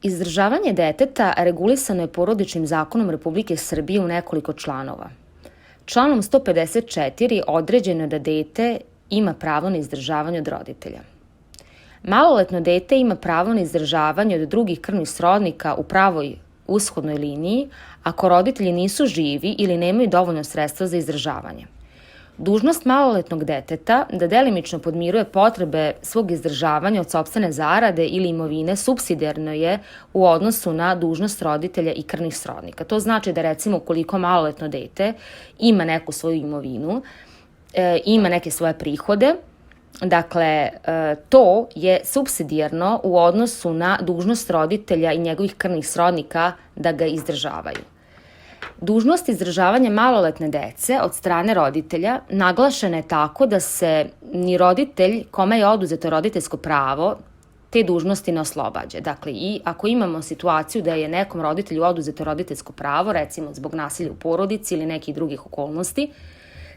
Izdržavanje deteta regulisano je Porodičnim zakonom Republike Srbije u nekoliko članova. Članom 154 određeno je da dete ima pravo na izdržavanje od roditelja. Maloletno dete ima pravo na izdržavanje od drugih krvnih srodnika u pravoj ushodnoj liniji ako roditelji nisu živi ili nemaju dovoljno sredstva za izdržavanje. Dužnost maloletnog deteta da delimično podmiruje potrebe svog izdržavanja od sopstvene zarade ili imovine supsidijarno je u odnosu na dužnost roditelja i krvnih srodnika. To znači da recimo ukoliko maloletno dete ima neku svoju imovinu, ima neke svoje prihode, dakle, to je supsidijarno u odnosu na dužnost roditelja i njegovih krvnih srodnika da ga izdržavaju. Dužnost izdržavanja maloletne dece od strane roditelja naglašena je tako da se ni roditelj kome je oduzeto roditeljsko pravo te dužnosti ne oslobađa. Dakle, i ako imamo situaciju da je nekom roditelju oduzeto roditeljsko pravo, recimo zbog nasilja u porodici ili nekih drugih okolnosti,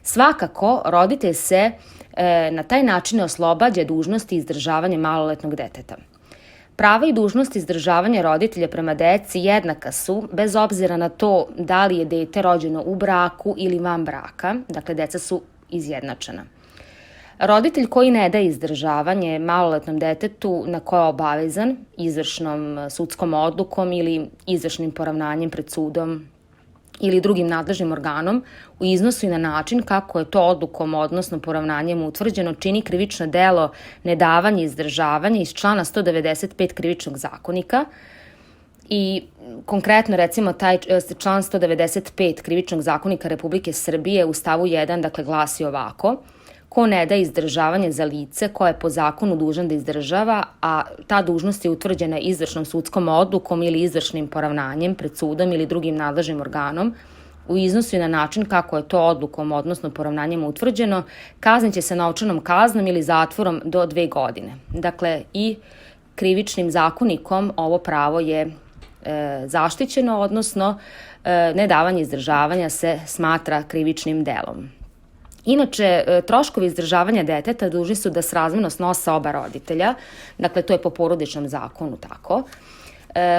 svakako roditelj se na taj način ne oslobađa dužnosti izdržavanja maloletnog deteta. Prava i dužnosti izdržavanja roditelja prema deci jednaka su, bez obzira na to da li je dete rođeno u braku ili van braka, dakle deca su izjednačena. Roditelj koji ne daje izdržavanje maloletnom detetu na koje je obavezan izvršnom sudskom odlukom ili izvršnim poravnanjem pred sudom ili drugim nadležnim organom u iznosu i na način kako je to odlukom, odnosno poravnanjem utvrđeno, čini krivično delo nedavanje izdržavanja iz člana 195 Krivičnog zakonika. I konkretno, recimo, taj član 195 Krivičnog zakonika Republike Srbije u stavu 1, dakle, glasi ovako: ko ne daje izdržavanje za lice koje je po zakonu dužan da izdržava, a ta dužnost je utvrđena izvršnom sudskom odlukom ili izvršnim poravnanjem pred sudom ili drugim nadležnim organom, u iznosu i na način kako je to odlukom, odnosno poravnanjem utvrđeno, kaznit će se novčanom kaznom ili zatvorom do 2 godine. Dakle, i Krivičnim zakonikom ovo pravo je zaštićeno, odnosno nedavanje izdržavanja se smatra krivičnim delom. Inače, troškovi izdržavanja deteta dužni su da srazmerno snose oba roditelja, dakle to je po Porodičnom zakonu tako.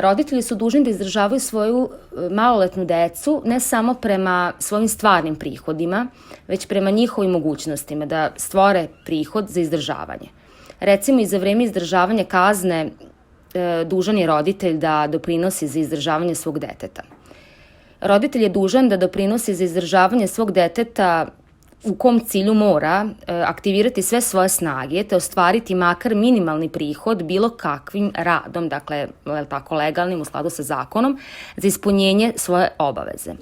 Roditelji su dužni da izdržavaju svoju maloletnu decu ne samo prema svojim stvarnim prihodima, već prema njihovim mogućnostima da stvore prihod za izdržavanje. Recimo, i za vreme izdržavanja kazne dužan je roditelj da doprinosi za izdržavanje svog deteta. Roditelj je dužan da doprinosi za izdržavanje svog deteta u kom cilju mora aktivirati sve svoje snage te ostvariti makar minimalni prihod bilo kakvim radom, dakle, tako legalnim u skladu sa zakonom, za ispunjenje svoje obaveze.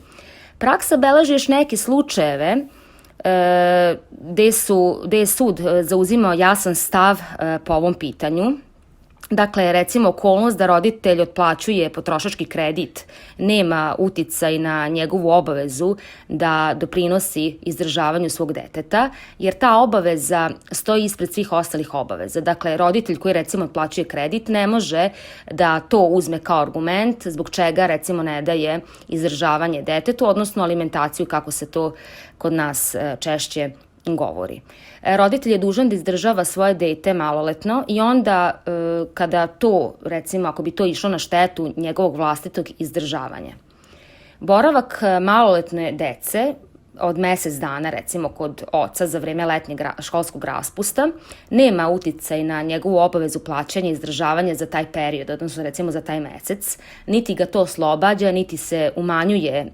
Praksa beleži još neke slučajeve gde je sud zauzimao jasan stav po ovom pitanju. Dakle, recimo, okolnost da roditelj otplaćuje potrošački kredit nema uticaj na njegovu obavezu da doprinosi izdržavanju svog deteta, jer ta obaveza stoji ispred svih ostalih obaveza. Dakle, roditelj koji recimo otplaćuje kredit ne može da to uzme kao argument zbog čega recimo ne daje izdržavanje detetu, odnosno alimentaciju kako se to kod nas češće govori. Roditelj je dužan da izdržava svoje dete maloletno i onda kada to, recimo, ako bi to išlo na štetu njegovog vlastitog izdržavanja. Boravak maloletne dece od mesec dana, recimo, kod oca za vreme letnjeg školskog raspusta, nema uticaj na njegovu obavezu plaćanja i izdržavanja za taj period, odnosno recimo za taj mesec, niti ga to oslobađa, niti se umanjuje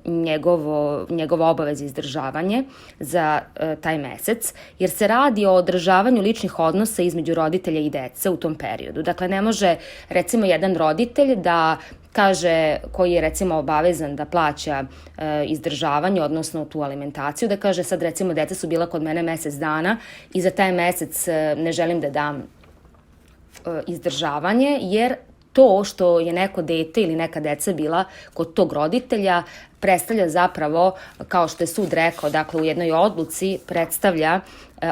njegova obaveza izdržavanje za taj mesec, jer se radi o održavanju ličnih odnosa između roditelja i dece u tom periodu. Dakle, ne može recimo jedan roditelj da kaže, koji je recimo obavezan da plaća izdržavanje, odnosno tu alimentaciju, da kaže sad recimo deca su bila kod mene mesec dana i za taj mesec ne želim da dam izdržavanje, jer to što je neko dete ili neka deca bila kod tog roditelja predstavlja zapravo, kao što je sud rekao, dakle u jednoj odluci predstavlja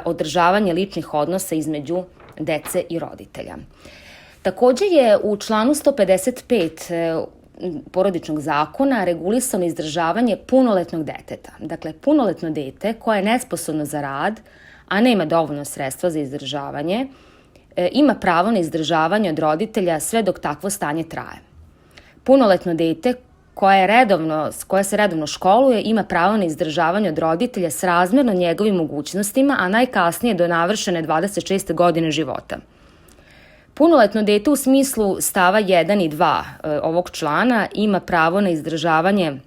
održavanje ličnih odnosa između dece i roditelja. Takođe je u članu 155 Porodičnog zakona regulisano izdržavanje punoletnog deteta. Dakle, punoletno dete koje je nesposobno za rad, a nema dovoljno sredstva za izdržavanje, ima pravo na izdržavanje od roditelja sve dok takvo stanje traje. punoletno dete koje se redovno školuje ima pravo na izdržavanje od roditelja srazmerno njegovim mogućnostima, a najkasnije do navršene 26. godine života. Punoletno dete u smislu stava 1 i 2 ovog člana ima pravo na izdržavanje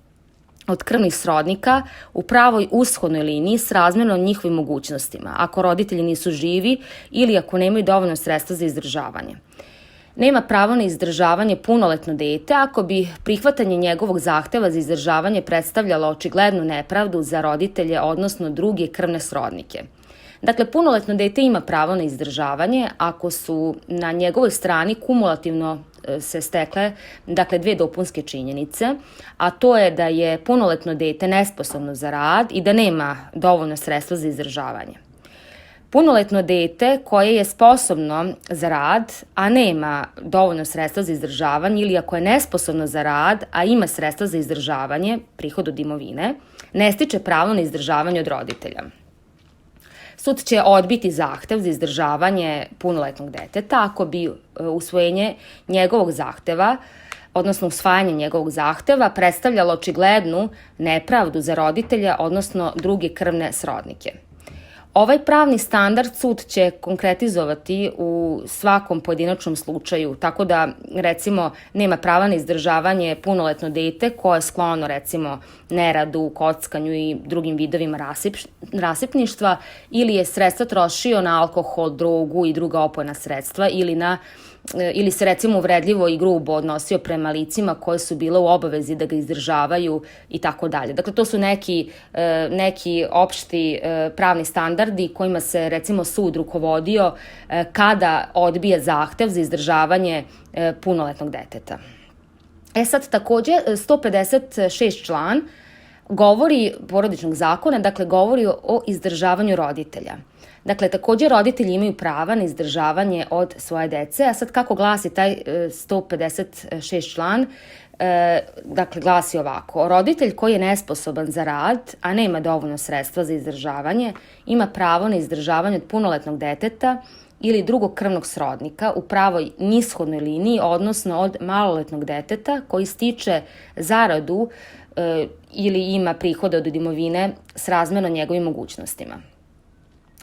od krvnih srodnika u pravoj ushodnoj liniji srazmerno njihovim mogućnostima, ako roditelji nisu živi ili ako nemaju dovoljno sredstva za izdržavanje. Nema pravo na izdržavanje punoletno dete ako bi prihvatanje njegovog zahteva za izdržavanje predstavljalo očiglednu nepravdu za roditelje, odnosno druge krvne srodnike. Dakle, punoletno dete ima pravo na izdržavanje ako su na njegovoj strani kumulativno se stekle dve dopunske činjenice, a to je da je punoletno dete nesposobno za rad i da nema dovoljno sredstva za izdržavanje. Punoletno dete koje je sposobno za rad, a nema dovoljno sredstva za izdržavanje ili ako je nesposobno za rad, a ima sredstva za izdržavanje, prihod od imovine, ne stiče pravo na izdržavanje od roditelja. Sud će odbiti zahtev za izdržavanje punoletnog deteta ako bi usvojenje njegovog zahteva, odnosno usvajanje njegovog zahteva, predstavljalo očiglednu nepravdu za roditelja, odnosno druge krvne srodnike. Ovaj pravni standard sud će konkretizovati u svakom pojedinačnom slučaju, tako da, recimo, nema prava na izdržavanje punoletno dete koje je sklono, recimo, neradu, kockanju i drugim vidovima rasipništva ili je sredstva trošio na alkohol, drogu i druga opojna sredstva ili se recimo uvredljivo i grubo odnosio prema licima koje su bile u obavezi da ga izdržavaju i tako dalje. Dakle, to su neki opšti pravni standardi kojima se recimo sud rukovodio kada odbija zahtev za izdržavanje punoletnog deteta. Sad takođe 156 član govori porodičnog zakona, dakle govori o izdržavanju roditelja. Dakle, takođe roditelji imaju prava na izdržavanje od svoje dece, a sad kako glasi taj 156 član, dakle glasi ovako: roditelj koji je nesposoban za rad, a nema dovoljno sredstva za izdržavanje, ima pravo na izdržavanje od punoletnog deteta ili drugog krvnog srodnika u pravoj nishodnoj liniji, odnosno od maloletnog deteta koji stiče zaradu ili ima prihode od imovine srazmerno njegovim mogućnostima.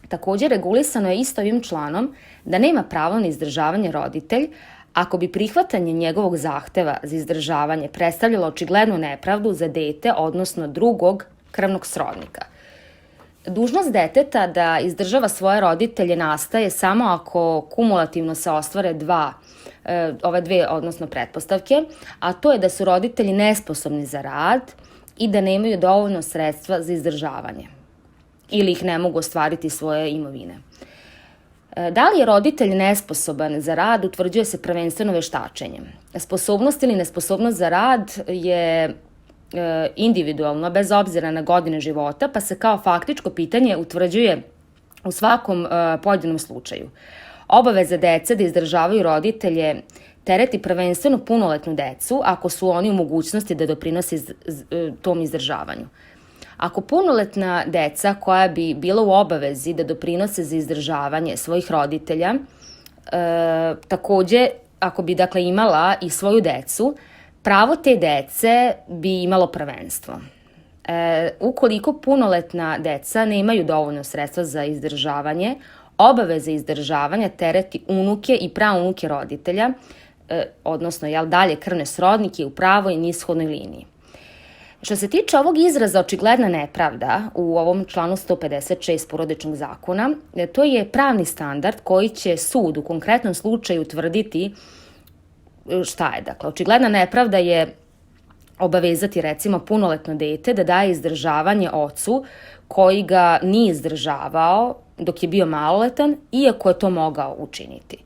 Takođe, regulisano je isto ovim članom da nema pravo na izdržavanje roditelj ako bi prihvatanje njegovog zahteva za izdržavanje predstavljalo očiglednu nepravdu za dete, odnosno drugog krvnog srodnika. Dužnost deteta da izdržava svoje roditelje nastaje samo ako kumulativno se ostvare ove dve pretpostavke, a to je da su roditelji nesposobni za rad i da nemaju dovoljno sredstva za izdržavanje ili ih ne mogu ostvariti svoje imovine. Da li je roditelj nesposoban za rad utvrđuje se prvenstveno veštačenjem. Sposobnost ili nesposobnost za rad je individualno, bez obzira na godine života, pa se kao faktičko pitanje utvrđuje u svakom pojedinom slučaju. Obaveza dece da izdržavaju roditelje tereti prvenstveno punoletnu decu ako su oni u mogućnosti da doprinose tom izdržavanju. Ako punoletna deca koja bi bila u obavezi da doprinose za izdržavanje svojih roditelja, takođe ako bi imala i svoju decu, pravo te dece bi imalo prvenstvo. Ukoliko punoletna deca nemaju dovoljno sredstva za izdržavanje, obaveza izdržavanja tereti unuke i praunuke roditelja, odnosno dalje krvne srodnike u pravoj nishodnoj liniji. Što se tiče ovog izraza očigledna nepravda u ovom članu 156 porodičnog zakona, to je pravni standard koji će sud u konkretnom slučaju utvrditi šta je. Dakle, očigledna nepravda je obavezati recimo punoletno dete da daje izdržavanje ocu koji ga nije izdržavao dok je bio maloletan, iako je to mogao učiniti.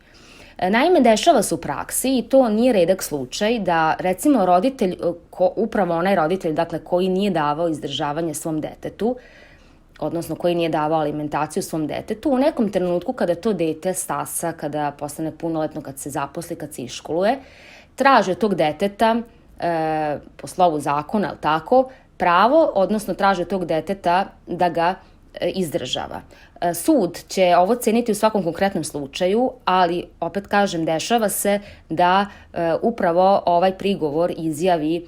Naime, dešava se u praksi i to nije redak slučaj da recimo roditelj, upravo onaj roditelj koji nije davao izdržavanje svom detetu, odnosno koji nije davao alimentaciju svom detetu, u nekom trenutku kada to dete stasa, kada postane punoletno, kad se zaposli, kad se iškoluje, traže od tog deteta, po slovu zakona, pravo, odnosno traže od tog deteta da ga izdržava. Sud će ovo ceniti u svakom konkretnom slučaju, ali opet kažem, dešava se da upravo ovaj prigovor izjavi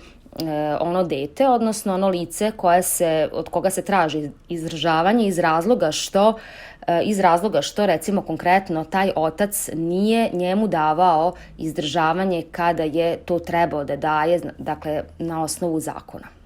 ono dete, odnosno ono lice od koga se traži izdržavanje iz razloga što recimo konkretno taj otac nije njemu davao izdržavanje kada je to trebao da daje, dakle na osnovu zakona.